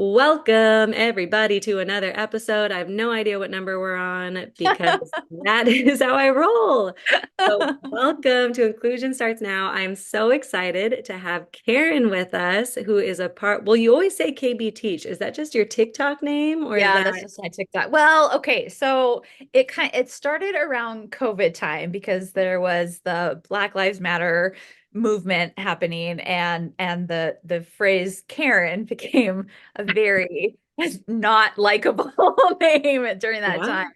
Welcome, everybody, to another episode. I have no idea what number we're on because that is how I roll. So, welcome to Inclusion Starts Now. I'm so excited to have Karen with us, who is a part. Well, you always say KB Teach. Is that just your TikTok name or is Yeah, that's that? just my TikTok. Well, okay, so it started around COVID time because there was the Black Lives Matter movement happening and the phrase Karen became a very not likable name during that Wow. time.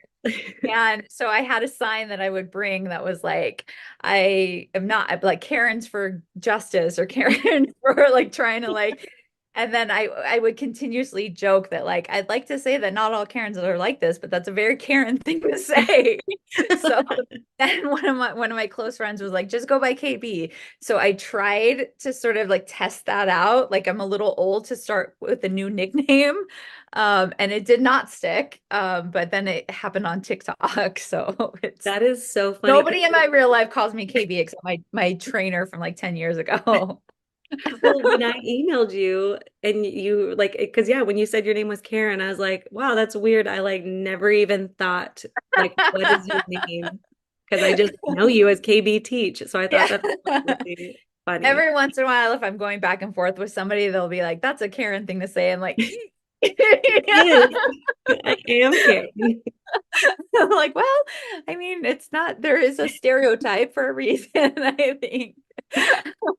And so I had a sign that I would bring that was like, I am not like Karen's for justice or Karen for like trying to like, and then I would continuously joke that like I'd like to say that not all Karens are like this, but that's a very Karen thing to say. So then one of my close friends was like, just go by KB. So I tried to sort of like test that out. Like I'm a little old to start with a new nickname. And it did not stick. But then it happened on TikTok. So it's That is so funny because, nobody in my real life calls me KB except my trainer from like 10 years ago. well, when I emailed you and you like, because yeah, when you said your name was Karen, I was like, wow, that's weird. I like never even thought, like, what is your name? Because I just know you as KB Teach. So I thought Yeah. that was really funny. Every once in a while, if I'm going back and forth with somebody, they'll be like, that's a Karen thing to say. I'm like, Yes, I am Karen. I'm like, well, I mean, it's not, there is a stereotype for a reason, I think.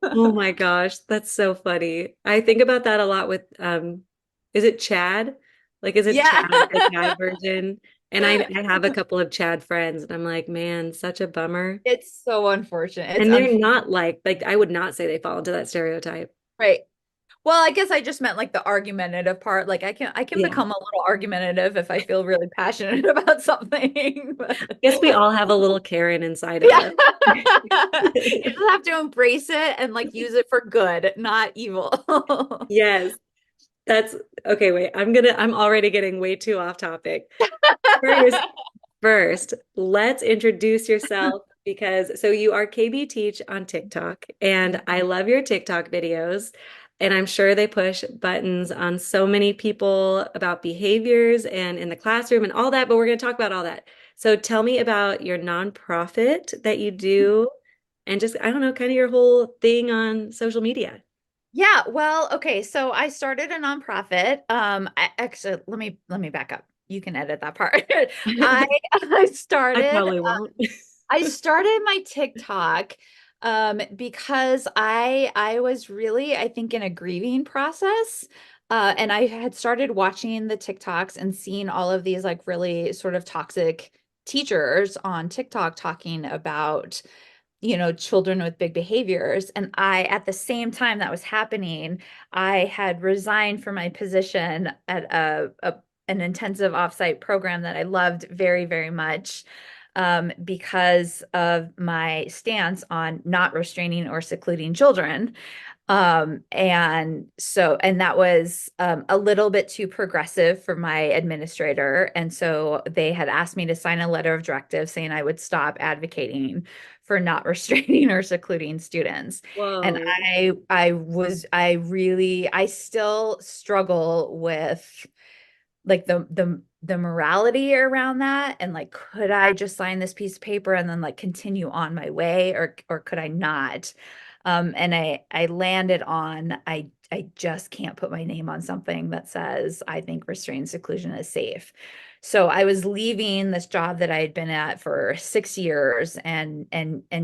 Oh my gosh, that's so funny. I think about that a lot with is it Chad? Like is it Yeah. Chad, the Chad version? And I have a couple of Chad friends and I'm like, man, such a bummer. It's so unfortunate. It's And they're unfortunate. not like I would not say they fall into that stereotype. Right. Well, I guess I just meant like the argumentative part. Like I can Yeah. become a little argumentative if I feel really passionate about something. I guess we all have a little Karen inside of Yeah. us. You just have to embrace it and like use it for good, not evil. Yes, that's okay. Wait, I'm already getting way too off topic. First, first, let's introduce yourself because so you are KB Teach on TikTok, and I love your TikTok videos. And I'm sure they push buttons on so many people about behaviors and in the classroom and all that, but we're going to talk about all that. So tell me about your nonprofit that you do and just, I don't know, kind of your whole thing on social media. Yeah, well, okay, so I started a nonprofit. I actually let me back up. You can edit that part. I I I started probably won't. I started my TikTok because I was really, I think, in a grieving process. And I had started watching the TikToks and seeing all of these like really sort of toxic teachers on TikTok talking about, children with big behaviors. And at the same time that was happening, I had resigned from my position at an intensive offsite program that I loved very, very much because of my stance on not restraining or secluding children. And that was a little bit too progressive for my administrator. And so they had asked me to sign a letter of directive saying I would stop advocating for not restraining or secluding students. And Whoa. I still struggle with like the morality around that and like could I just sign this piece of paper and then like continue on my way or could I not? And I landed on I just can't put my name on something that says I think restrained seclusion is safe. So I was leaving this job that I had been at for 6 years and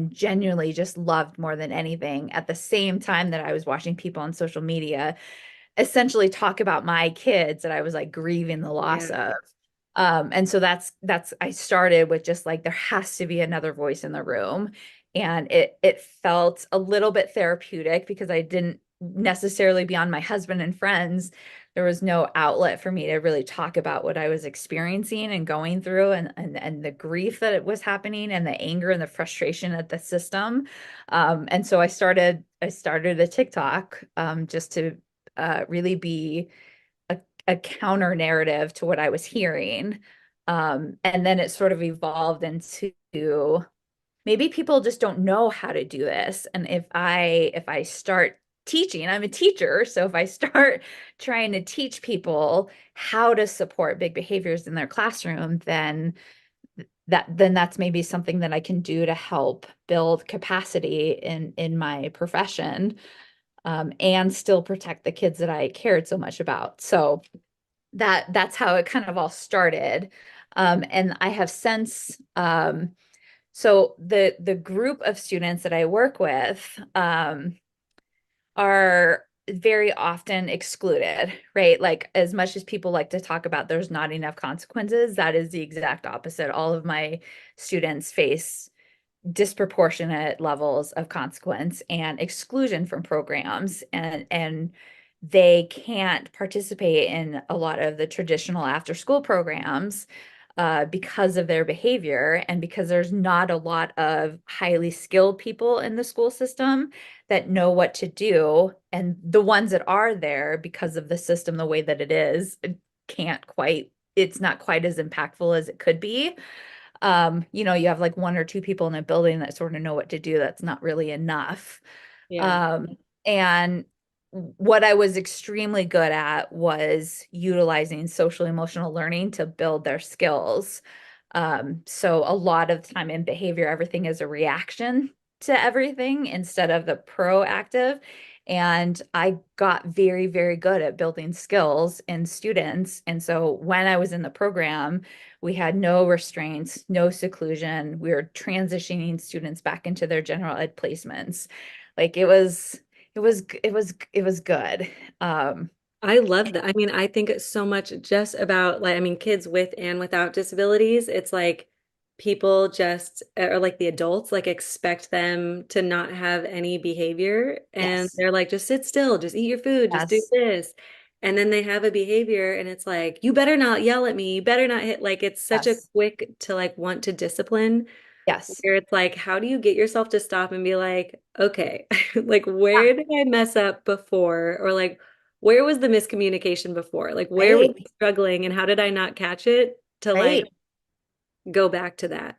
genuinely just loved more than anything at the same time that I was watching people on social media essentially talk about my kids that I was like grieving the loss Yeah. of. And so that's I started with just like there has to be another voice in the room. And it felt a little bit therapeutic because I didn't necessarily beyond my husband and friends, there was no outlet for me to really talk about what I was experiencing and going through and the grief that it was happening and the anger and the frustration at the system. And so I started a TikTok just to really be a counter narrative to what I was hearing. And then it sort of evolved into maybe people just don't know how to do this. And if I start teaching. I'm a teacher. So if I start trying to teach people how to support big behaviors in their classroom, then that's maybe something that I can do to help build capacity in my profession, and still protect the kids that I cared so much about. So that's how it kind of all started. And I have since so the group of students that I work with are very often excluded, right? Like as much as people like to talk about there's not enough consequences, that is the exact opposite. All of my students face disproportionate levels of consequence and exclusion from programs, and they can't participate in a lot of the traditional after school programs because of their behavior and because there's not a lot of highly skilled people in the school system that know what to do, and the ones that are there because of the system the way that it is can't quite, it's not quite as impactful as it could be. You have like one or two people in a building that sort of know what to do. That's not really enough. Yeah. And what I was extremely good at was utilizing social emotional learning to build their skills. So a lot of the time in behavior, everything is a reaction to everything instead of the proactive. And I got very, very good at building skills in students. And so when I was in the program, we had no restraints, no seclusion. We were transitioning students back into their general ed placements. Like it was good. Um, I love that. I mean, I think it's so much just about like, I mean, kids with and without disabilities. It's like people just, or like the adults, like expect them to not have any behavior. And yes, they're like, just sit still, just eat your food, just do yes, this. And then they have a behavior and it's like, you better not yell at me. You better not hit. Like, it's such a yes, quick to like want to discipline yes. where it's like, how do you get yourself to stop and be like, okay, like Yeah, where did I mess up before? Or like, where was the miscommunication before? Like, where was I right, struggling and how did I not catch it to like right. go back to that?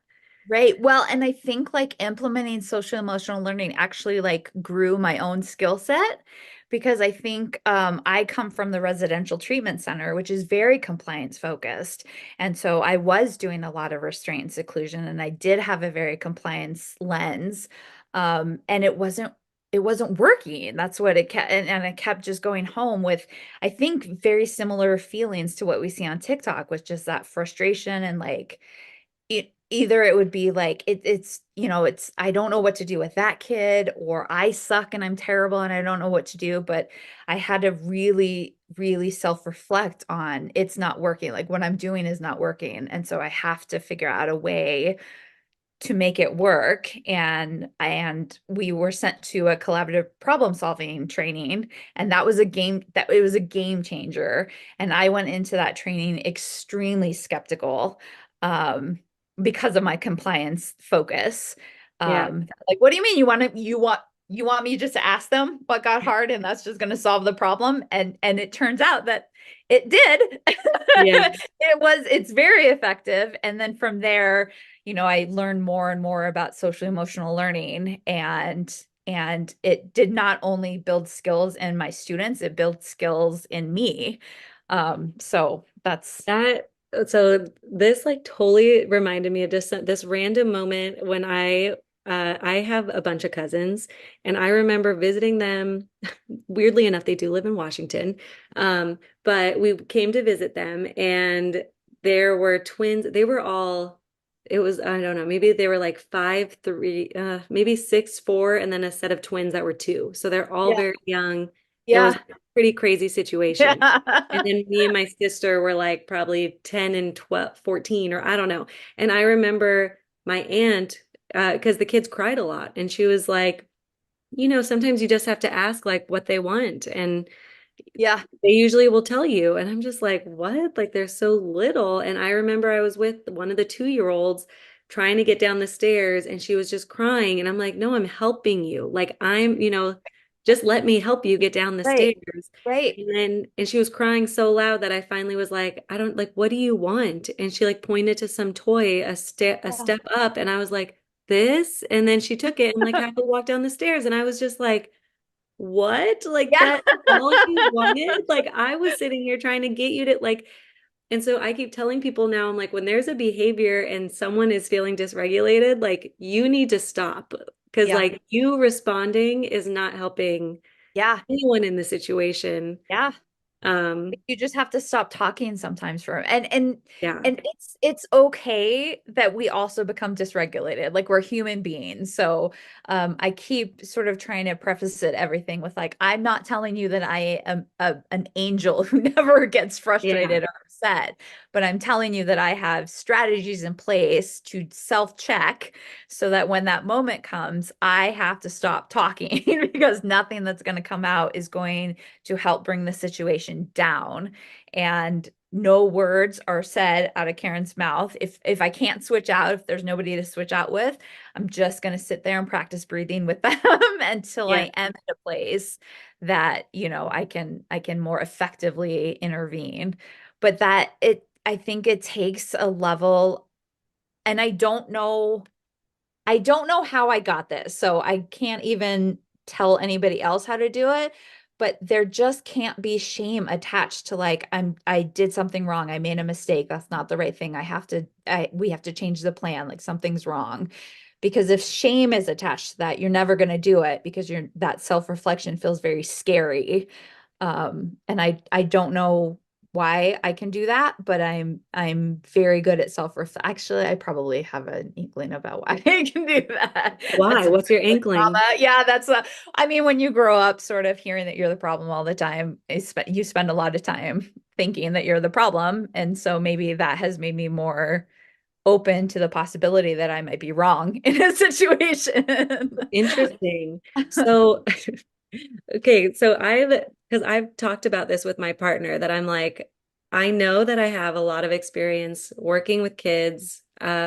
Right. Well, and I think like implementing social emotional learning actually like grew my own skill set because I think I come from the residential treatment center, which is very compliance focused. And so I was doing a lot of restraint and seclusion, and I did have a very compliance lens. And it wasn't working. That's what it kept, and I kept just going home with, I think, very similar feelings to what we see on TikTok, with just that frustration and like either it would be like it's I don't know what to do with that kid, or I suck and I'm terrible and I don't know what to do. But I had to really, really self-reflect on it's not working. Like what I'm doing is not working. And so I have to figure out a way to make it work. And we were sent to a collaborative problem solving training, and that it was a game changer. And I went into that training extremely skeptical, um because of my compliance focus. Yeah. Like, what do you mean you want me just to ask them what got hard and that's just going to solve the problem? And it turns out that it did. Yeah. It's very effective. And then from there, I learned more and more about social emotional learning, and it did not only build skills in my students, it built skills in me. So that's That so this like totally reminded me of just this random moment when I have a bunch of cousins and I remember visiting them. Weirdly enough, they do live in Washington. But we came to visit them and there were twins. They were all, it was, I don't know, maybe they were like 5'3", maybe 6'4", and then a set of twins that were 2. So they're all yeah, very young. It was yeah, a pretty crazy situation. And yeah, then me and my sister were like probably 10 and 12, 14, or I don't know. And I remember my aunt, because the kids cried a lot, and she was like, sometimes you just have to ask like what they want. And yeah, they usually will tell you. And I'm just like, what? Like they're so little. And I remember I was with one of the 2-year-olds trying to get down the stairs and she was just crying. And I'm like, no, I'm helping you. Like just let me help you get down the right, stairs. right. And she was crying so loud that I finally was like, I don't like, what do you want? And she like pointed to some toy, a Yeah, step up. And I was like, this. And then she took it and like halfway walked down the stairs. And I was just like, what? Like Yeah. that all you wanted? Like I was sitting here trying to get you to like, and so I keep telling people now, I'm like, when there's a behavior and someone is feeling dysregulated, like you need to stop because Yeah. like you responding is not helping Yeah. anyone in the situation. Yeah. Um, You just have to stop talking sometimes for yeah, and it's okay that we also become dysregulated. Like we're human beings. So I keep sort of trying to preface it everything with like, I'm not telling you that I am an angel who never gets yeah, frustrated or upset, but I'm telling you that I have strategies in place to self-check so that when that moment comes, I have to stop talking because nothing that's going to come out is going to help bring the situation down. And no words are said out of Karen's mouth. If I can't switch out, if there's nobody to switch out with, I'm just going to sit there and practice breathing with them until I yeah. am at a place that, I can more effectively intervene. But that it I think it takes a level, and I don't know how I got this, so I can't even tell anybody else how to do it. But there just can't be shame attached to like I did something wrong. I made a mistake. That's not the right thing. We have to change the plan. Like something's wrong. Because if shame is attached to that, you're never going to do it because that self-reflection feels very scary. And I don't know why I can do that, but I'm very good at self-ref. Actually, I probably have an inkling about why I can do that. Why? That's What's your the inkling? trauma. Yeah, I mean, when you grow up sort of hearing that you're the problem all the time, you spend a lot of time thinking that you're the problem. And so maybe that has made me more open to the possibility that I might be wrong in a situation. Interesting. So, okay, so because I've talked about this with my partner that I'm like, I know that I have a lot of experience working with kids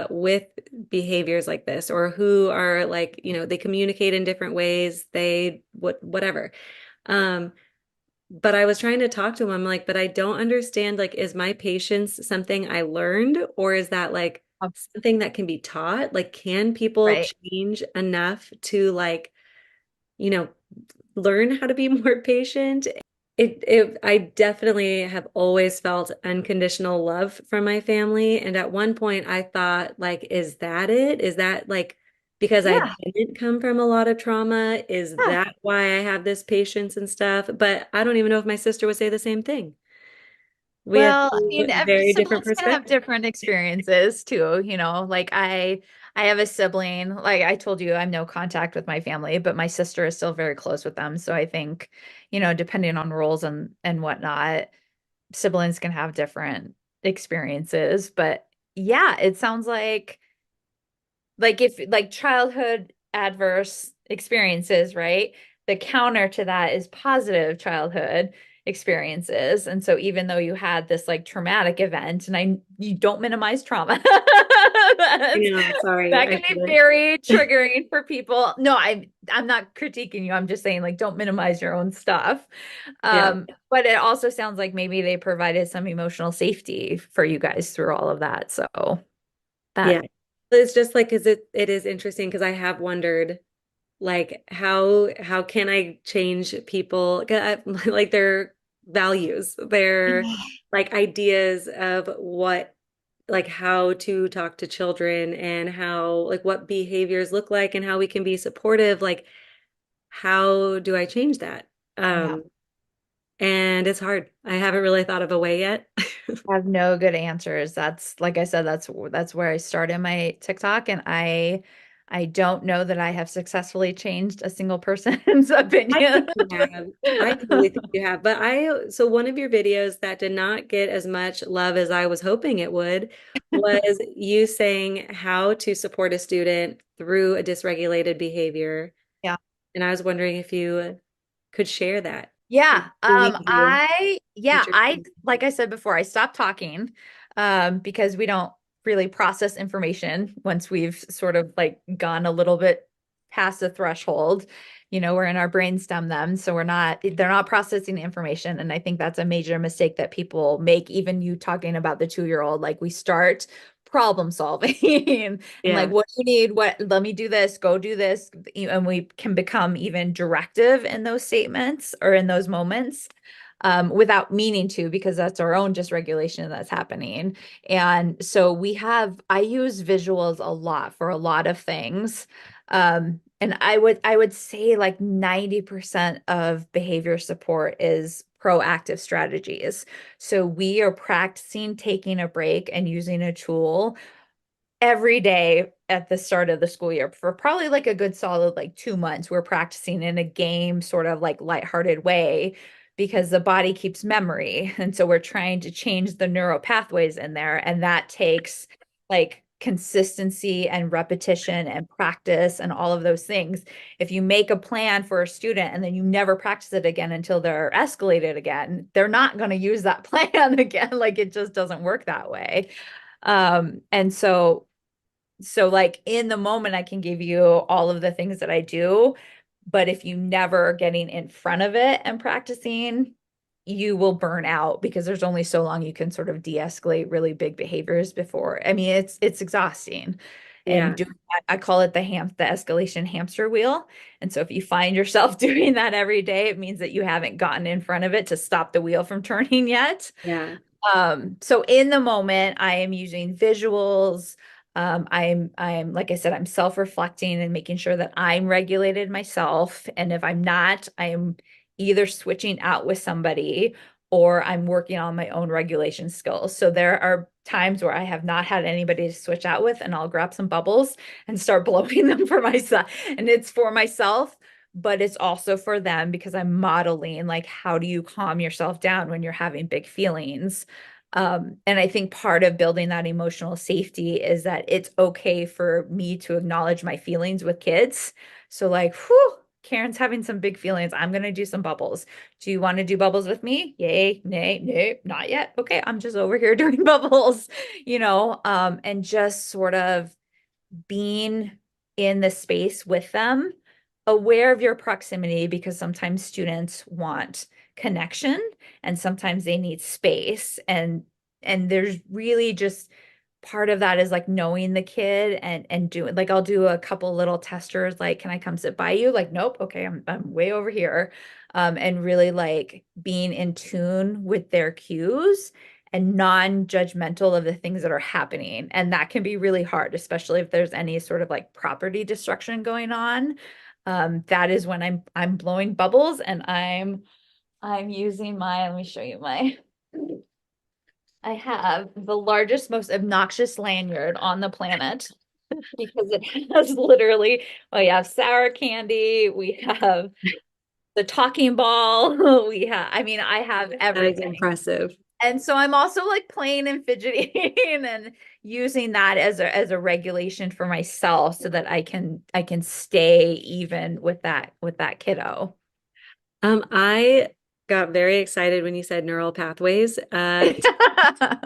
with behaviors like this or who are like, they communicate in different ways, whatever. Um, but I was trying to talk to him. I'm like, but I don't understand, like, is my patience something I learned or is that like something that can be taught? Like, can people Right. change enough to like, you know, learn how to be more patient? I definitely have always felt unconditional love from my family. And at one point I thought, like, is that it? Is that like because I Yeah. didn't come from a lot of trauma? Is Yeah. that why I have this patience and stuff? But I don't even know if my sister would say the same thing. We have Well, I two mean, every very different siblings can have perspectives. different experiences too, like I have a sibling, like I told you, I'm no contact with my family, but my sister is still very close with them. So I think, depending on roles and whatnot, siblings can have different experiences. But yeah, it sounds like if like childhood adverse experiences, right? The counter to that is positive childhood experiences. And so even though you had this like traumatic event, and you don't minimize trauma, You that's, know, sorry, that I can be should. very triggering for people. No, I'm not critiquing you. I'm just saying like don't minimize your own stuff. Yeah. But it also sounds like maybe they provided some emotional safety for you guys through all of that. So Yeah. that It's just like because it is interesting because I have wondered like how can I change people like their values, their like ideas of what like how to talk to children and how like what behaviors look like and how we can be supportive, like how do I change that? yeah. And it's hard. I haven't really thought of a way yet. I have no good answers. That's like I said, that's where I started my TikTok, and I don't know that I have successfully changed a single person's I opinion. think you have. I totally think you have. But so one of your videos that did not get as much love as I was hoping it would was you saying how to support a student through a dysregulated behavior. Yeah. And I was wondering if you could share that. Yeah. Maybe we could do Yeah, future. like I said before, I stopped talking because we don't really process information once we've sort of like gone a little bit past the threshold. We're in our brainstem then, so they're not processing the information. And I think that's a major mistake that people make, even you talking about the 2-year-old. Like we start problem solving and like, Yeah. what do you need? What, let me do this, go do this. And we can become even directive in those statements or in those moments without meaning to, because that's our own dysregulation that's happening. And so I use visuals a lot for a lot of things. And I would say like 90% of behavior support is proactive strategies. So we are practicing taking a break and using a tool every day at the start of the school year for probably like a good solid like 2 months. We're practicing in a game, sort of like lighthearted way, because the body keeps memory. And so we're trying to change the neural pathways in there. And that takes like consistency and repetition and practice and all of those things. If you make a plan for a student and then you never practice it again until they're escalated again, they're not going to use that plan again. Like it just doesn't work that way. And so like in the moment I can give you all of the things that I do, but if you never are getting in front of it and practicing, you will burn out because there's only so long you can sort of de-escalate really big behaviors before. I mean, it's exhausting. And Yeah. doing that, I call it the escalation hamster wheel. And so if you find yourself doing that every day, it means that you haven't gotten in front of it to stop the wheel from turning yet. Yeah. So in the moment, I am using visuals. I'm like I said, I'm self-reflecting and making sure that I'm regulated myself. And if I'm not, I'm either switching out with somebody or I'm working on my own regulation skills. So there are times where I have not had anybody to switch out with, and I'll grab some bubbles and start blowing them for myself. And it's for myself, but it's also for them because I'm modeling like how do you calm yourself down when you're having big feelings. And I think part of building that emotional safety is that it's okay for me to acknowledge my feelings with kids. So like, whew, Karen's having some big feelings. I'm gonna do some bubbles. Do you want to do bubbles with me? Yay, nay, no, not yet. Okay, I'm just over here doing bubbles, and just sort of being in the space with them, aware of your proximity, because sometimes students want connection and sometimes they need space. And there's really just part of that is like knowing the kid and doing like I'll do a couple little testers like, can I come sit by you? Like, nope, okay, I'm way over here. And really like being in tune with their cues and non-judgmental of the things that are happening. And that can be really hard, especially if there's any sort of like property destruction going on. That is when I'm blowing bubbles and I'm using let me show you I have the largest, most obnoxious lanyard on the planet because it has literally, we have sour candy, we have the talking ball, I mean, I have That is everything. impressive. And so I'm also like playing and fidgeting and using that as a regulation for myself so that I can stay even with that kiddo. I got very excited when you said neural pathways. I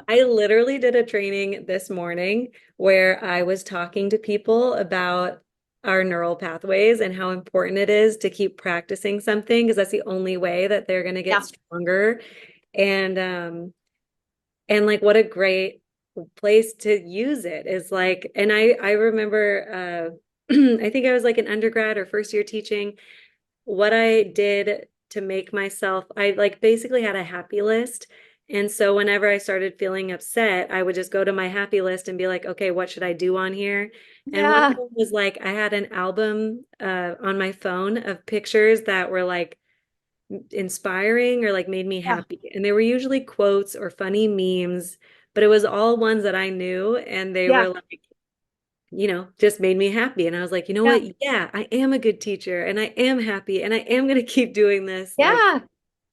literally did a training this morning where I was talking to people about our neural pathways and how important it is to keep practicing something because that's the only way that they're going to get Yeah, stronger. And like what a great place to use it is like, and I remember I think I was like an undergrad or first year teaching what I did to make myself, I like basically had a happy list. And so whenever I started feeling upset, I would just go to my happy list and be like, okay, what should I do on here? And one of yeah, them was like, I had an album on my phone of pictures that were like inspiring or like made me yeah, happy. And they were usually quotes or funny memes, but it was all ones that I knew. And they yeah, were like, just made me happy. And I was like, you know yeah, what? Yeah, I am a good teacher and I am happy and I am going to keep doing this. Like, yeah,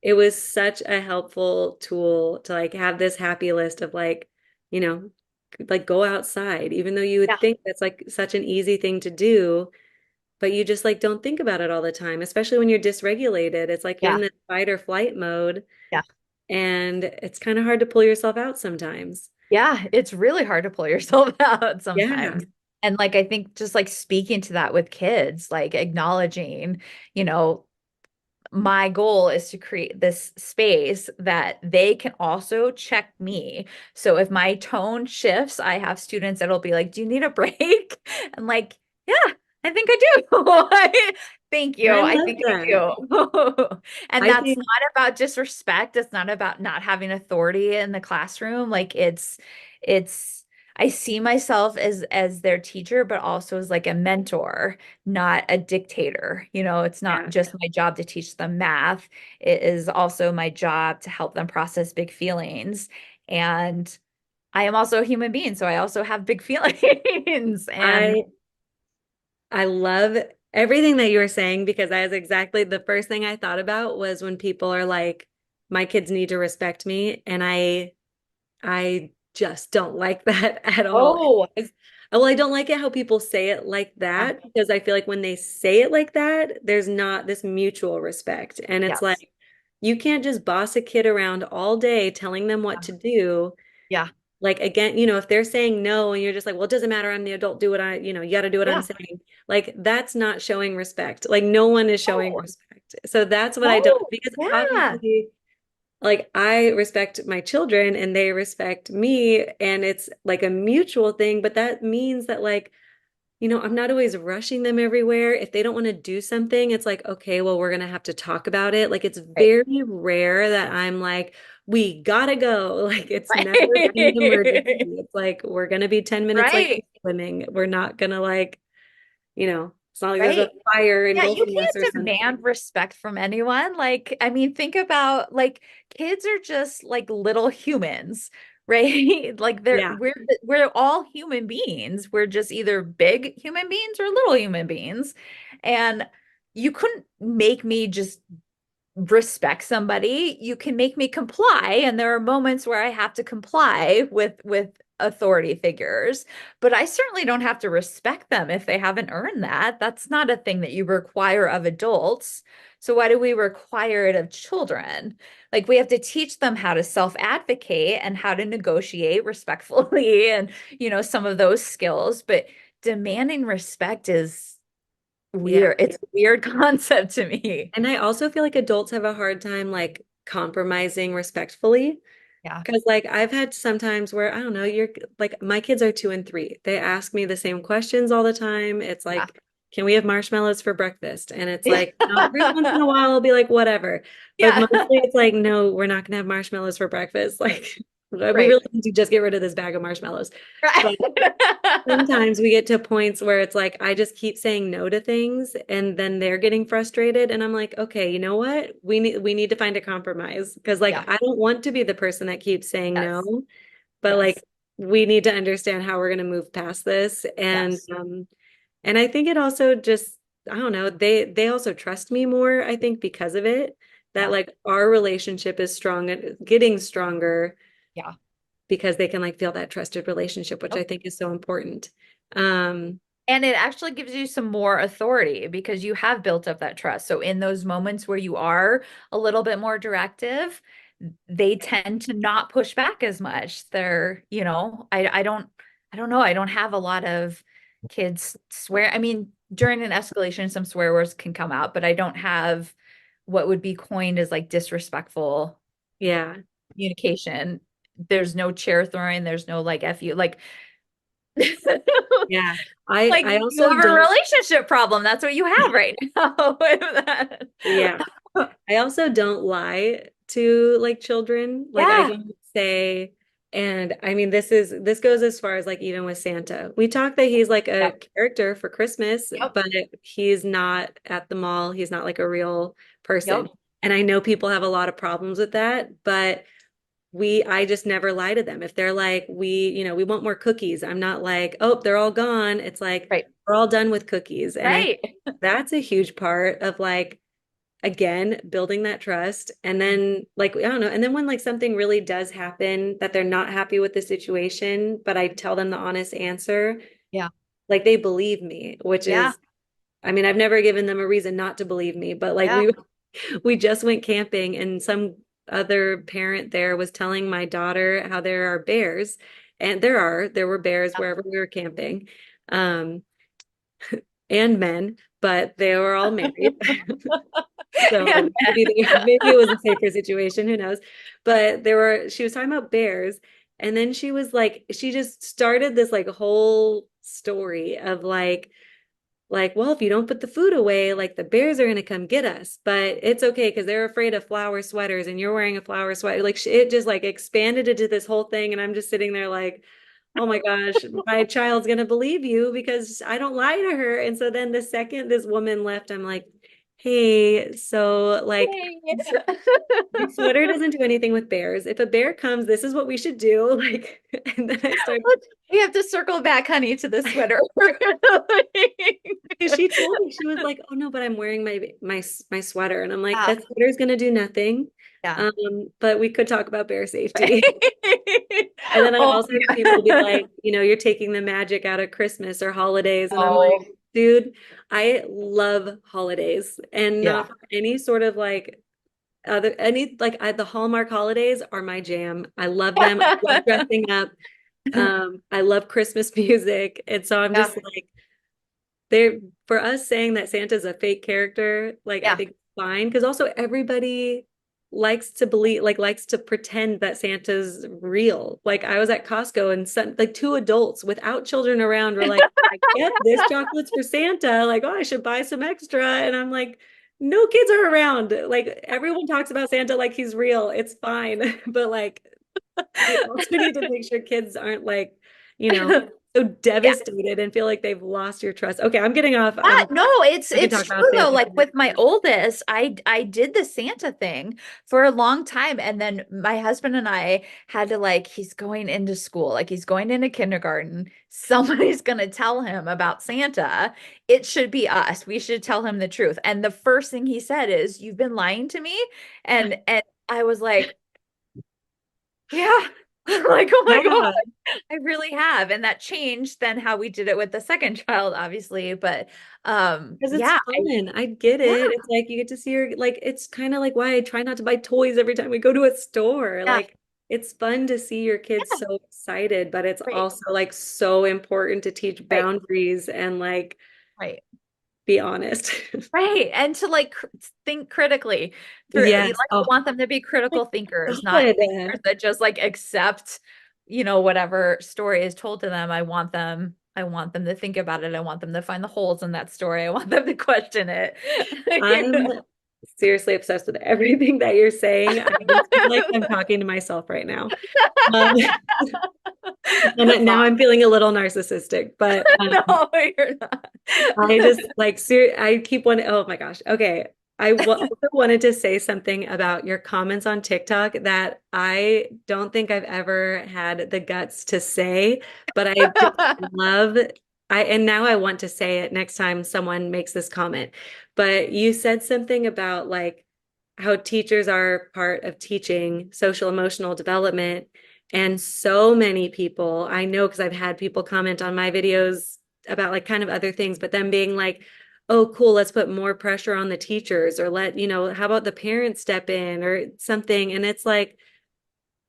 it was such a helpful tool to like have this happy list of like, you know, like go outside, even though you yeah, would think that's like such an easy thing to do, but you just like don't think about it all the time, especially when you're dysregulated. It's like you're yeah, in this fight or flight mode yeah. and it's kind of hard to pull yourself out sometimes. Yeah, it's really hard to pull yourself out Yeah. sometimes. And like I think just like speaking to that with kids, like acknowledging, you know, my goal is to create this space that they can also check me. So if my tone shifts, I have students that'll be like, "Do you need a break?" I'm like, "Yeah, I think I do." Thank you. I I love think I that. do. And I that's think, not about disrespect. It's not about not having authority in the classroom. Like it's I see myself as their teacher, but also as like a mentor, not a dictator. It's not yeah, just my job to teach them math. It is also my job to help them process big feelings. And I am also a human being, so I also have big feelings. And I I love everything that you were saying because that is exactly the first thing I thought about was when people are like, my kids need to respect me, and I just don't like that at all. oh, Well, I don't like it how people say it like yeah, that because I feel like when they say it like that, there's not this mutual respect. And it's yes. like, you can't just boss a kid around all day telling them what to do. Yeah. Like, again, if they're saying no and you're just like, well, it doesn't matter, I'm the adult, do what you got to do what I'm Yeah. saying. Like, that's not showing respect. Like, no one is showing Oh, respect. So that's what I don't, oh, because yeah. obviously, like I respect my children and they respect me and it's like a mutual thing, but that means that like, I'm not always rushing them everywhere. If they don't want to do something, it's like, okay, well, we're gonna have to talk about it. Like it's Right. very rare that I'm like, we gotta go. Like it's never an emergency. Right. It's like we're gonna be 10 minutes late for Right. swimming. We're not gonna like, it's not like there's a Right. fire Yeah, you engulfing us or can't something. demand respect from anyone. Like, I mean, think about like kids are just like little humans, right? Like Yeah. we're all human beings. We're just either big human beings or little human beings. And you couldn't make me just respect somebody, you can make me comply, and there are moments where I have to comply with authority figures, but I certainly don't have to respect them if they haven't earned that. That's not a thing that you require of adults. So why do we require it of children? Like we have to teach them how to self-advocate and how to negotiate respectfully and some of those skills, but demanding respect is Yeah. weird. It's a weird concept to me. And I also feel like adults have a hard time like compromising respectfully. Yeah. Because like I've had sometimes where I don't know, you're like my kids are 2 and 3. They ask me the same questions all the time. It's Yeah. like, can we have marshmallows for breakfast? And it's like, every once in a while I'll be like, whatever. But Yeah. mostly it's like, no, we're not gonna have marshmallows for breakfast. Like we Right. really need to just get rid of this bag of marshmallows. Right. But sometimes we get to points where it's like I just keep saying no to things and then they're getting frustrated and I'm like, okay, you know what? We need to find a compromise because like Yeah. I don't want to be the person that keeps saying Yes. no, but like Yes. we need to understand how we're going to move past this Yes. and I think it also just I don't know, they also trust me more, I think because of it, that Yeah. like our relationship is strong and getting stronger Yeah. because they can like feel that trusted relationship, which I Yep. think is so important. Um, And it actually gives you some more authority because you have built up that trust. So in those moments where you are a little bit more directive, they tend to not push back as much. I don't know. I don't have a lot of kids swear. I mean, during an escalation, some swear words can come out, but I don't have what would be coined as like disrespectful yeah, communication. There's no chair throwing, there's no like F you. Like yeah. I like I you also have a don't, relationship problem. That's what you have right now with that. yeah. I also don't lie to like children. Like I Yeah. don't say, and I mean this goes as far as like even with Santa. We talk that he's like a Yep. character for Christmas, Yep. but he's not at the mall. He's not like a real person. Yep. And I know people have a lot of problems with that, but I just never lie to them. If they're like, we want more cookies, I'm not like, oh, they're all gone. It's like, Right. we're all done with cookies. And I think Right. that's a huge part of like, again, building that trust. And then like, I don't know. And then when like something really does happen that they're not happy with the situation, but I tell them the honest answer, Yeah. like they believe me, which Yeah. is, I mean, I've never given them a reason not to believe me, but like Yeah. we just went camping and some other parent there was telling my daughter how there are bears and there were bears wherever we were camping um and men but they were all married So And maybe it was a safer situation, who knows? But she was talking about bears, and then she was like, she just started this like whole story of well, if you don't put the food away, like the bears are going to come get us, but it's okay because they're afraid of flower sweaters and you're wearing a flower sweater. Like it just like expanded into this whole thing. And I'm just sitting there like, oh my gosh, my child's going to believe you because I don't lie to her. And so then the second this woman left, I'm like, hey, so like your sweater doesn't do anything with bears. If a bear comes, this is what we should do. Like, and then I started. we have to circle back, honey, to the sweater. Because she told me, she was like, "Oh no, but I'm wearing my sweater," and I'm like, Yeah. "That sweater's gonna do nothing." Yeah. But we could talk about bear safety. And then I Oh, also have people be yeah. like, you're taking the magic out of Christmas or holidays, and I'm Oh, like, dude, I love holidays, and not yeah. for any sort of like the Hallmark holidays are my jam. I love them. I love dressing up. I love Christmas music, and so I'm Yeah. just like they're for us saying that Santa's a fake character, like I Yeah. think fine, because also everybody likes to pretend that Santa's real. Like I was at Costco and like two adults without children around were like, I get this chocolate's for Santa. Like, oh, I should buy some extra. And I'm like, no kids are around. Like everyone talks about Santa like he's real. It's fine. But like we also need to make sure kids aren't like, you know, so Yeah. devastated and feel like they've lost your trust. Okay, I'm getting off. No, it's We can it's talk true about though. Santa. Like with my oldest, I did the Santa thing for a long time, and then my husband and I had to like he's going into school, like he's going into kindergarten. Somebody's gonna tell him about Santa. It should be us. We should tell him the truth. And the first thing he said is, "You've been lying to me," and I was like, "Yeah." Like, oh my God. Yeah, I really have. And that changed then how we did it with the second child, obviously. But because it's yeah, fun. I get yeah, it. It's like you get to see her, like, it's kind of like why I try not to buy toys every time we go to a store. yeah, Like, it's fun to see your kids yeah, so excited, but it's right, also like so important to teach right, boundaries and like right. be honest. Right. And to like think critically through you Yes. like I Oh, want them to be my critical thinkers, not God. thinkers that just like accept, whatever story is told to them. I want them to think about it. I want them to find the holes in that story. I want them to question it. I'm seriously obsessed with everything that you're saying. I just feel like I'm talking to myself right now. Um, and That's now awesome. I'm feeling a little narcissistic, but No, you're not. I just like I keep wanting. Oh my gosh. Okay. Also wanted to say something about your comments on TikTok that I don't think I've ever had the guts to say, but I just love and now I want to say it next time someone makes this comment. But you said something about like how teachers are part of teaching social emotional development. And so many people, I know because I've had people comment on my videos about like kind of other things, but them being like, oh, cool, let's put more pressure on the teachers or how about the parents step in or something? And it's like,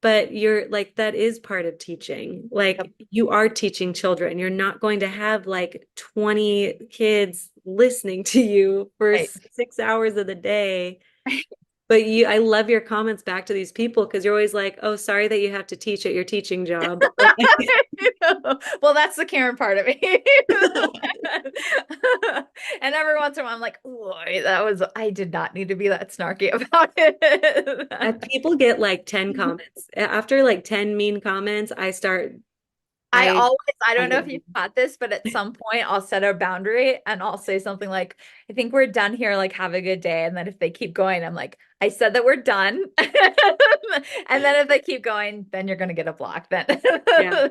but you're like, that is part of teaching. Yep. Like, you are teaching children. You're not going to have like 20 kids listening to you for Right. 6 hours of the day. But I love your comments back to these people because you're always like, oh, sorry that you have to teach at your teaching job. Well, that's the Karen part of me. And every once in a while, I'm like, "Ooh, I did not need to be that snarky about And it." people get like 10 comments. After like 10 mean comments, I I, always, I I don't know get, if you've caught this, but at some point I'll set a boundary and I'll say something like, I think we're done here, like have a good day. And then if they keep going, I'm like, I said that we're done. And then if they keep going, then you're gonna get a block then. yeah.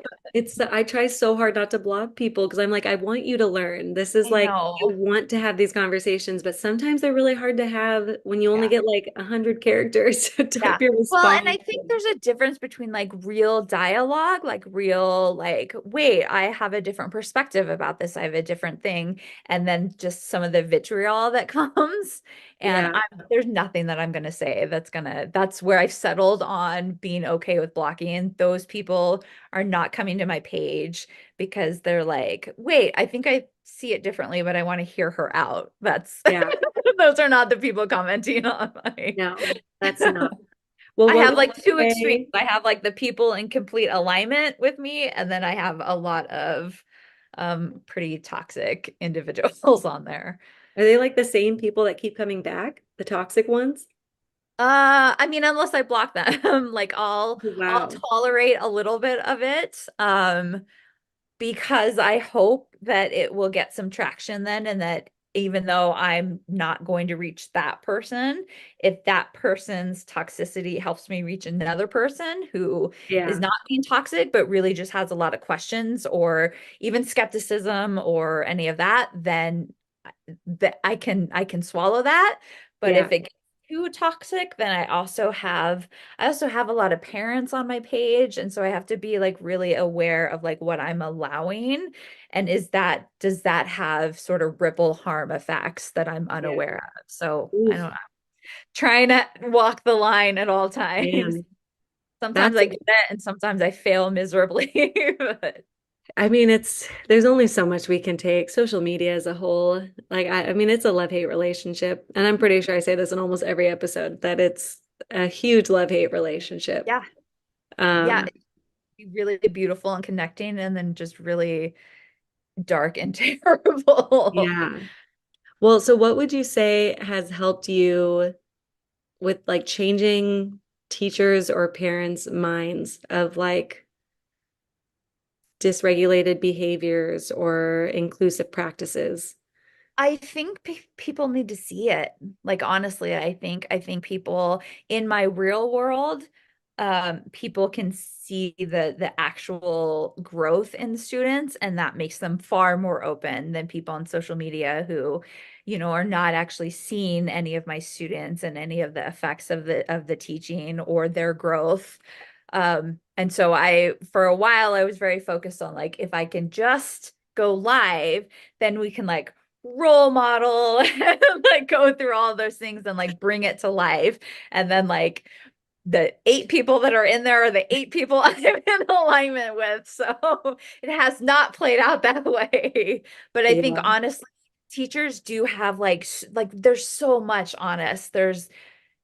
I try so hard not to block people because I'm like, I want you to learn. This is I like, you know. want to have these conversations, but sometimes they're really hard to have when you only Yeah. get like 100 characters to Yeah. type your Well, and response. I think there's a difference between like real dialogue, like real, like, wait, I have a different perspective about this. I have a different thing. And then just some of the vitriol that comes. And Yeah. there's nothing that I'm going to say that's where I've settled on being okay with blocking. Those people are not coming to my page because they're like, wait, I think I see it differently, but I want to hear her out. That's, Yeah. Those are not the people commenting on my. No, that's not. Well, I what have would like you two extremes. say? I have like the people in complete alignment with me, and then I have a lot of pretty toxic individuals on there. Are they like the same people that keep coming back, the toxic ones? I mean, unless I block them, like I'll Wow. tolerate a little bit of it. Because I hope that it will get some traction then, and that even though I'm not going to reach that person, if that person's toxicity helps me reach another person who is Yeah, not being toxic, but really just has a lot of questions or even skepticism or any of that, then that I can swallow that. But yeah, if it gets too toxic, then I also have a lot of parents on my page, and so I have to be like really aware of like what I'm allowing, and does that have sort of ripple harm effects that I'm yeah. unaware of? So I Oof, don't know. Trying to walk the line at all times. man. Sometimes That's, I get it, and sometimes I fail miserably. But I mean, there's only so much we can take. Social media as a whole, like, I mean, it's a love-hate relationship. And I'm pretty sure I say this in almost every episode that it's a huge love-hate relationship. yeah, yeah, Um, it's really beautiful and connecting, and then just really dark and terrible. yeah. Well, so what would you say has helped you with like changing teachers or parents' minds of like dysregulated behaviors or inclusive practices? I think people need to see it. Like honestly, I think people in my real world, people can see the actual growth in students, and that makes them far more open than people on social media who, are not actually seeing any of my students and any of the effects of the teaching or their growth. And so for a while, I was very focused on like if I can just go live, then we can like role model and like go through all those things and like bring it to life. And then like the 8 people that are in there are the 8 people I'm in alignment with. So it has not played out that way. But I think Yeah, honestly, teachers do have like there's so much on us.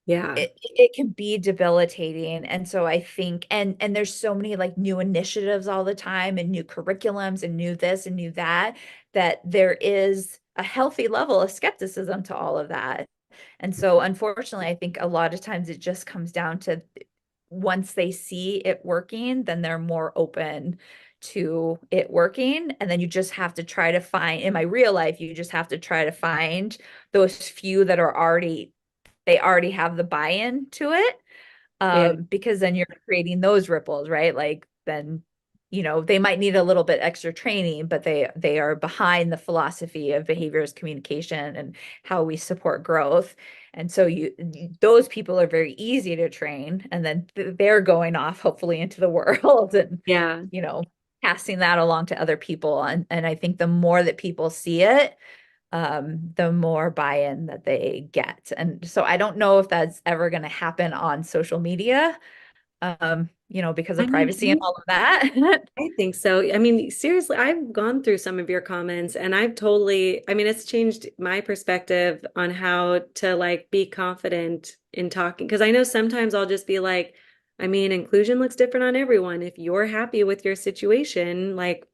yeah, It can be debilitating. And so I think and there's so many like new initiatives all the time and new curriculums and new this and new that, that there is a healthy level of skepticism to all of that. And so unfortunately, I think a lot of times it just comes down to once they see it working, then they're more open to it working. And then you just have to try to find, in my real life, you just have to try to find those few that are already they already have the buy-in to it, yeah, because then you're creating those ripples, right? Like then they might need a little bit extra training, but they are behind the philosophy of behaviors communication and how we support growth. And so those people are very easy to train, and then they're going off hopefully into the world and yeah. you know passing that along to other people. And I think the more that people see it, the more buy-in that they get. And so I don't know if that's ever going to happen on social media, because I of mean, privacy and all of that. I think so. I mean, seriously, I've gone through some of your comments and I've totally, I mean, it's changed my perspective on how to like be confident in talking. Because I know sometimes I'll just be like, I mean, inclusion looks different on everyone. If you're happy with your situation, like,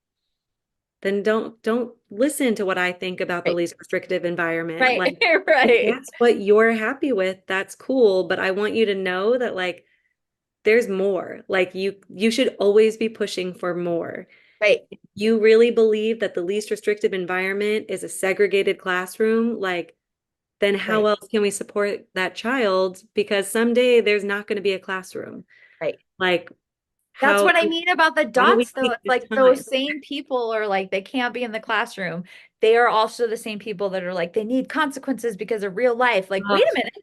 then don't listen to what I think about the Right, least restrictive environment. right, Like, if right, that's what you're happy with, that's cool. But I want you to know that like there's more. Like you should always be pushing for more. right, You really believe that the least restrictive environment is a segregated classroom, like then how right, else can we support that child? Because someday there's not going to be a classroom. right. Like That's how what I mean about the how do we dots, though. take It's the like time? those same people are like, they can't be in the classroom. They are also the same people that are like, they need consequences because of real life. Like, Oh, wait a minute.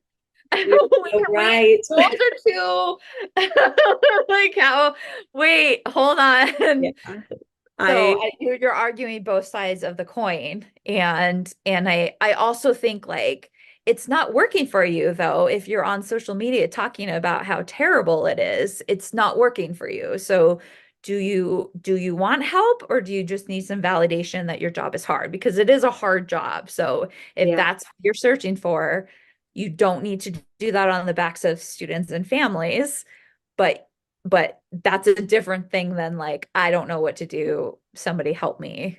you're so We right. those are two like how wait, hold Yeah. on. So I you're arguing both sides of the coin, and I also think like it's not working for you though. If you're on social media talking about how terrible it is, it's not working for you. So do you want help, or do you just need some validation that your job is hard? Because it is a hard job. So if Yeah. that's what you're searching for, you don't need to do that on the backs of students and families, but that's a different thing than like, I don't know what to do, somebody help me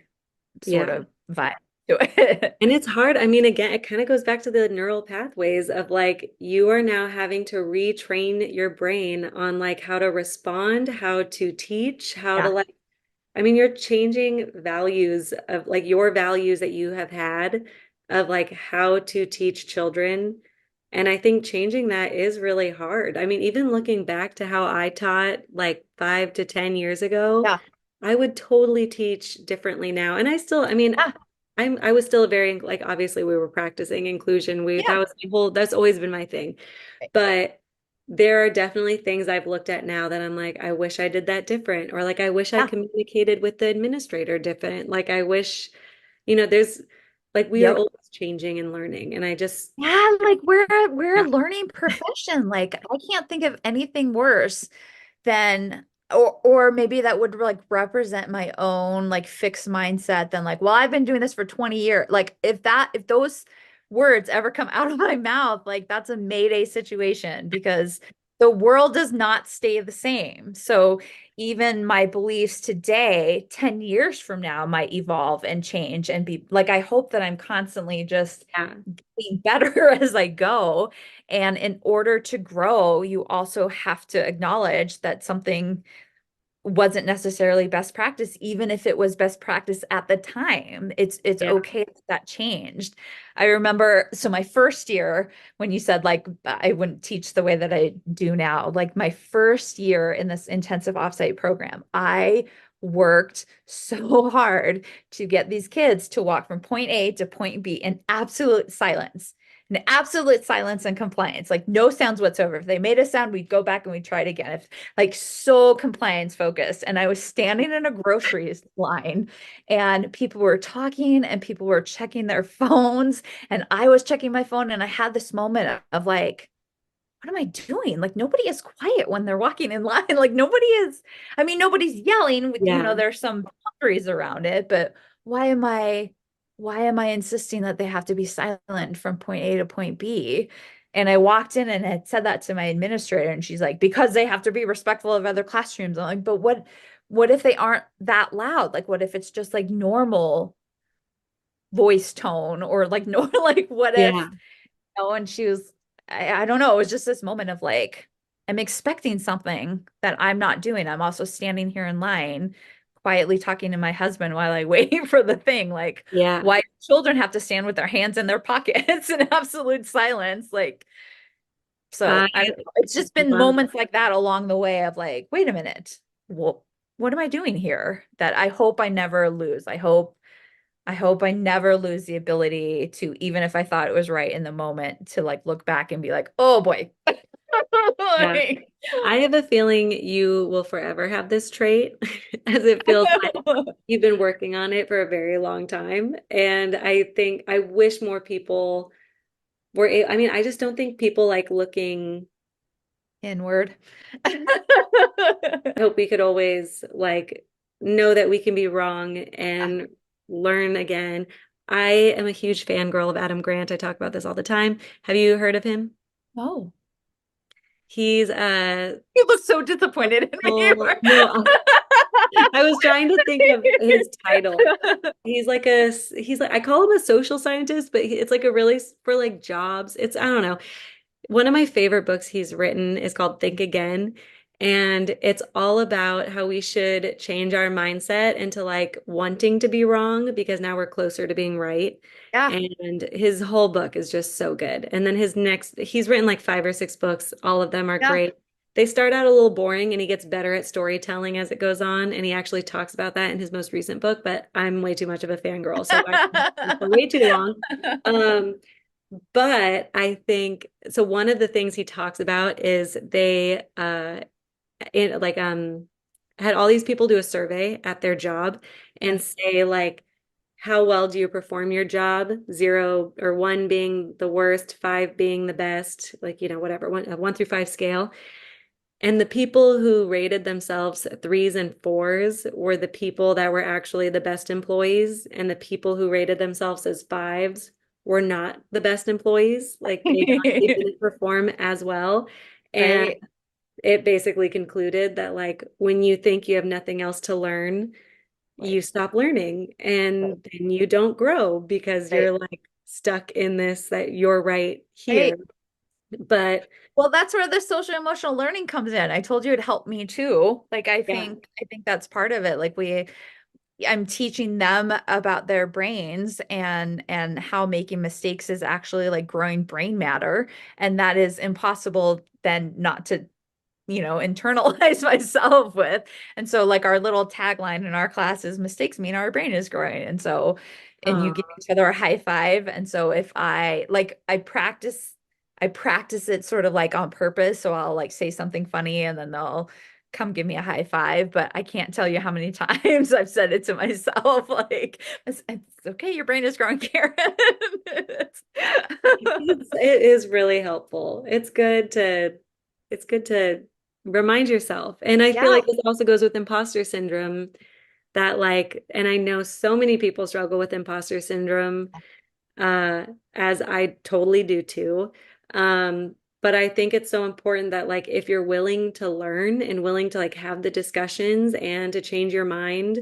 sort Yeah. of vibe to it. And it's hard. I mean, again, it kind of goes back to the neural pathways of like you are now having to retrain your brain on like how to respond, how to teach, how to Yeah. like, I mean, you're changing values of like your values that you have had of like how to teach children. And I think changing that is really hard. I mean, even looking back to how I taught like 5 to 10 years ago, Yeah. I would totally teach differently now. And I still, I mean, Yeah. I was still very like obviously we were practicing inclusion. Yeah. That's always been my thing. But there are definitely things I've looked at now that I'm like, I wish I did that different, or like I wish I Yeah. communicated with the administrator different. Like I wish, there's like we are Yep. always changing and learning. And I just, Yeah, like we're a yeah, learning profession. Like I can't think of anything worse than, or maybe that would like represent my own like fixed mindset than like, well, I've been doing this for 20 years. Like if those words ever come out of my mouth, like that's a mayday situation because the world does not stay the same. So even my beliefs today, 10 years from now, might evolve and change and be like, I hope that I'm constantly just yeah, getting better as I go. And in order to grow, you also have to acknowledge that something wasn't necessarily best practice, even if it was best practice at the time. It's yeah, okay that that changed. I remember, so my first year, when you said like I wouldn't teach the way that I do now, like my first year in this intensive offsite program, I worked so hard to get these kids to walk from point A to point B in absolute silence. In absolute silence and compliance, like no sounds whatsoever. If they made a sound, we'd go back and we'd try it again. If like so compliance focused. And I was standing in a grocery line and people were talking and people were checking their phones. And I was checking my phone and I had this moment of like, what am I doing? Like nobody is quiet when they're walking in line. Like nobody is, I mean, nobody's yelling with, yeah, there's some boundaries around it, but why am I insisting that they have to be silent from point A to point B? And I walked in and had said that to my administrator, and she's like, because they have to be respectful of other classrooms. I'm like, but what if they aren't that loud? Like, what if it's just like normal voice tone or like no, like what if, yeah, and she was, I don't know, it was just this moment of like, I'm expecting something that I'm not doing. I'm also standing here in line, quietly talking to my husband while I wait for the thing. Like, yeah. why do children have to stand with their hands in their pockets in absolute silence? Like, I so I don't know. It's just been love, moments like that along the way of like, wait a minute, well, what am I doing here? That I hope I never lose. I hope I never lose the ability to, even if I thought it was right in the moment, to like look back and be like, oh boy. yeah. Like, I have a feeling you will forever have this trait, as it feels like you've been working on it for a very long time. And I think I wish more people I mean, I just don't think people like looking. inward. I hope we could always like know that we can be wrong and learn again. I am a huge fangirl of Adam Grant. I talk about this all the time. Have you heard of him? Oh, He's a you look so disappointed in me. no, I was trying to think of his title. He's like I call him a social scientist, but it's like a really for like jobs. It's I don't know. One of my favorite books he's written is called Think Again. And it's all about how we should change our mindset into like wanting to be wrong because now we're closer to being right. Yeah, And his whole book is just so good. And then he's written like 5 or 6 books. All of them are yeah. great. They start out a little boring and he gets better at storytelling as it goes on. And he actually talks about that in his most recent book, but I'm way too much of a fangirl. So I for way too long. Um, but I think so one of the things he talks about is they in like had all these people do a survey at their job and say like how well do you perform your job? 0 or 1 being the worst, 5 being the best, like whatever, 1 through 5 scale. And the people who rated themselves threes and fours were the people that were actually the best employees, and the people who rated themselves as fives were not the best employees. Like they didn't perform as well. And Right, it basically concluded that like when you think you have nothing else to learn, right, you stop learning right, and then you don't grow because right, you're like stuck in this that you're right right. here. But Well, that's where the social emotional learning comes in. I told you it helped me too. Like yeah, I think that's part of it. Like I'm teaching them about their brains and how making mistakes is actually like growing brain matter, and that is impossible then not to internalize myself with. And so like our little tagline in our class is mistakes mean our brain is growing. And so, and you give uh, each other a high five. And so if I practice it sort of like on purpose. So I'll like say something funny and then they'll come give me a high five. But I can't tell you how many times I've said it to myself. Like, it's okay. Your brain is growing, Karen. it is really helpful. It's good to remind yourself. And I feel Yeah. like this also goes with imposter syndrome that like, and I know so many people struggle with imposter syndrome, uh, as I totally do too. But I think it's so important that like if you're willing to learn and willing to like have the discussions and to change your mind,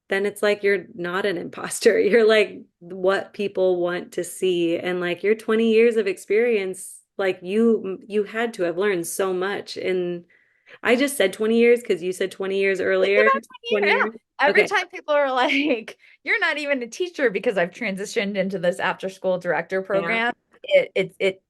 then it's like you're not an imposter. You're like what people want to see. And like your 20 years of experience, like you had to have learned so much. And I just said 20 years because you said 20 years It's earlier. about 20 years. 20 years. Yeah. Every Okay. time people are like, you're not even a teacher because I've transitioned into this after school director Yeah. program,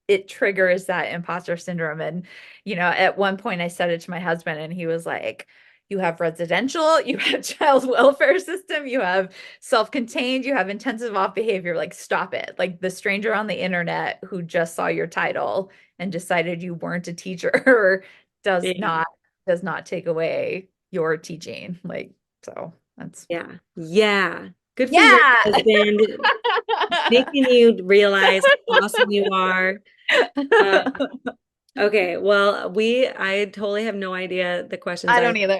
it triggers that imposter syndrome. And, at one point I said it to my husband and he was like, you have residential, you have child welfare system, you have self-contained, you have intensive off behavior. Like, stop it. Like the stranger on the internet who just saw your title and decided you weren't a teacher does Yeah. not does not take away your teaching. Like, so that's, Yeah. Yeah. Good for your yeah. husband, making you realize how awesome you are. Uh, okay. Well, I totally have no idea the questions I I don't either.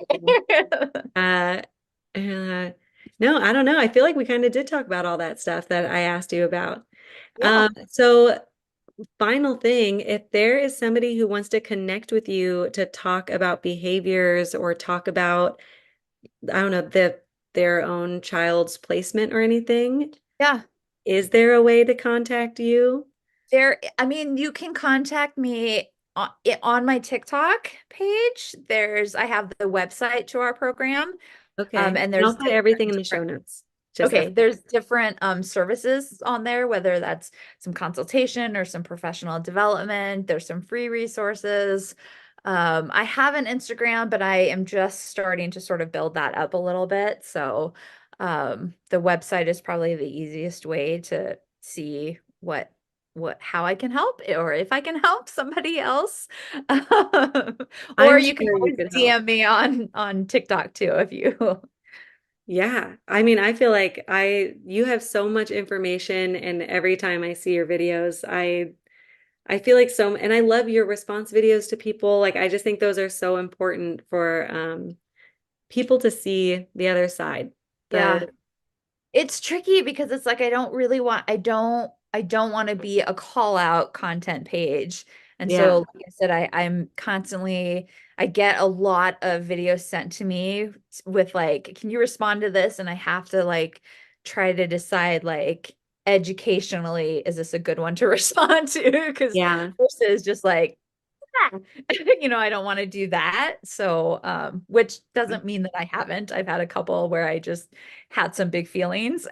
uh, uh, no, I don't know. I feel like we kind of did talk about all that stuff that I asked you about. Yeah. So final thing, if there is somebody who wants to connect with you to talk about behaviors or talk about, I don't know, their own child's placement or anything, Yeah. is there a way to contact you? I mean, you can contact me on my TikTok page. I have the website to our program. Okay. And And I'll there's put everything in the different show notes. Just Okay, F there's different services on there, whether that's some consultation or some professional development. There's some free resources. I have an Instagram, but I am just starting to sort of build that up a little bit. So the website is probably the easiest way to see how I can help or if I can help somebody else. Or I'm you can sure you always could help. DM me on TikTok too if you. Yeah. I mean, I feel like you have so much information and every time I see your videos, I feel like and I love your response videos to people. Like I just think those are so important for people to see the other side. Yeah. The It's tricky because it's like I don't want to be a call out content page. And so yeah, like I said, I'm constantly I get a lot of videos sent to me with like, can you respond to this? And I have to like try to decide like educationally, is this a good one to respond to? Because yeah. versus just like I don't want to do that. So, which doesn't mean that I haven't. I've had a couple where I just had some big feelings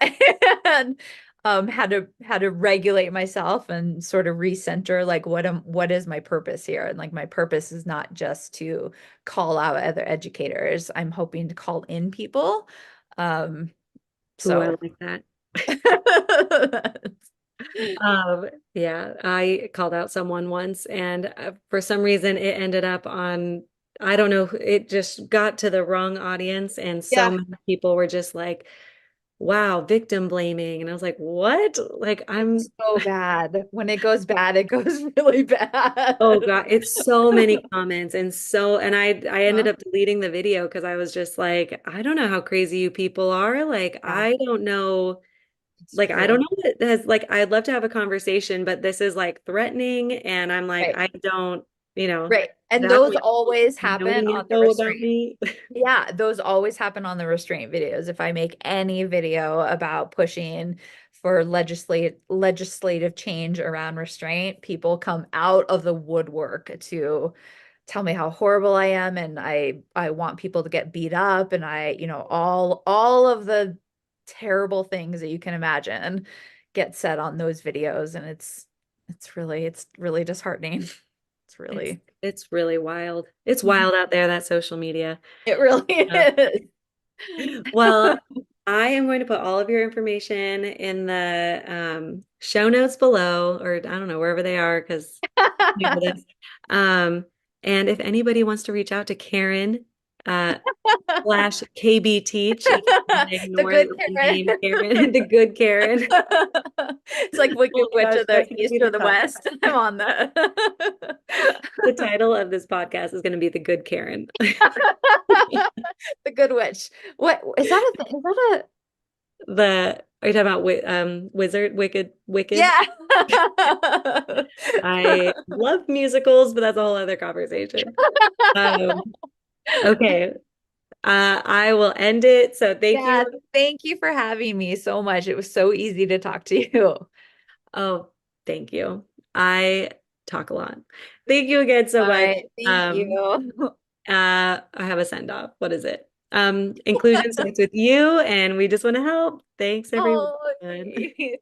and had to regulate myself and sort of recenter like what is my purpose here? And like my purpose is not just to call out other educators. I'm hoping to call in people. Um, Ooh, I so like that. Yeah, I called out someone once, and for some reason, it ended up on, I don't know, it just got to the wrong audience, and so yeah, many people were just like, wow, victim blaming. And I was like, what? Like, It's so bad. When it goes bad, it goes really oh bad. God, it's so many comments and and I ended Huh? up deleting the video because I was just like, I don't know how crazy you people are. Like, Yeah, I don't know. it's Like, I don't true. know what has, like, I'd love to have a conversation, but this is like threatening. And I'm like, Right. I don't, Right. at And that those point, always happen knowing on the info about restraint. me. Yeah, those always happen on the restraint videos. If I make any video about pushing for legislative change around restraint, people come out of the woodwork to tell me how horrible I am and I want people to get beat up and all of the terrible things that you can imagine get said on those videos and it's really disheartening. It's It's really it's really wild. It's Mhm. wild out there, that social media. It really Uh, is. well, I am going to put all of your information in the show notes below, or I don't know, wherever they are, because new to this. Um, and if anybody wants to reach out to Karen, uh, slash KB Teach, if you want to The ignore good the Karen. name Karen, the good Karen. It's like Oh Wicked my Witch gosh, of the that could be East or the the title. West. I'm on the The title of this podcast is going to be The Good Karen. the Good Witch. What is that a thing? Is that a Are you talking about Wizard, Wicked? yeah. I love musicals, but that's a whole other conversation. Um, okay. I will end it. So thank Yeah, you. thank you for having me so much. It was so easy to talk to you. Oh, thank you. I talk a lot. Thank you again so All much. right, thank you. I have a send off. What is it? Inclusion starts with you, and we just want to help. Thanks, Oh, everyone. thank you.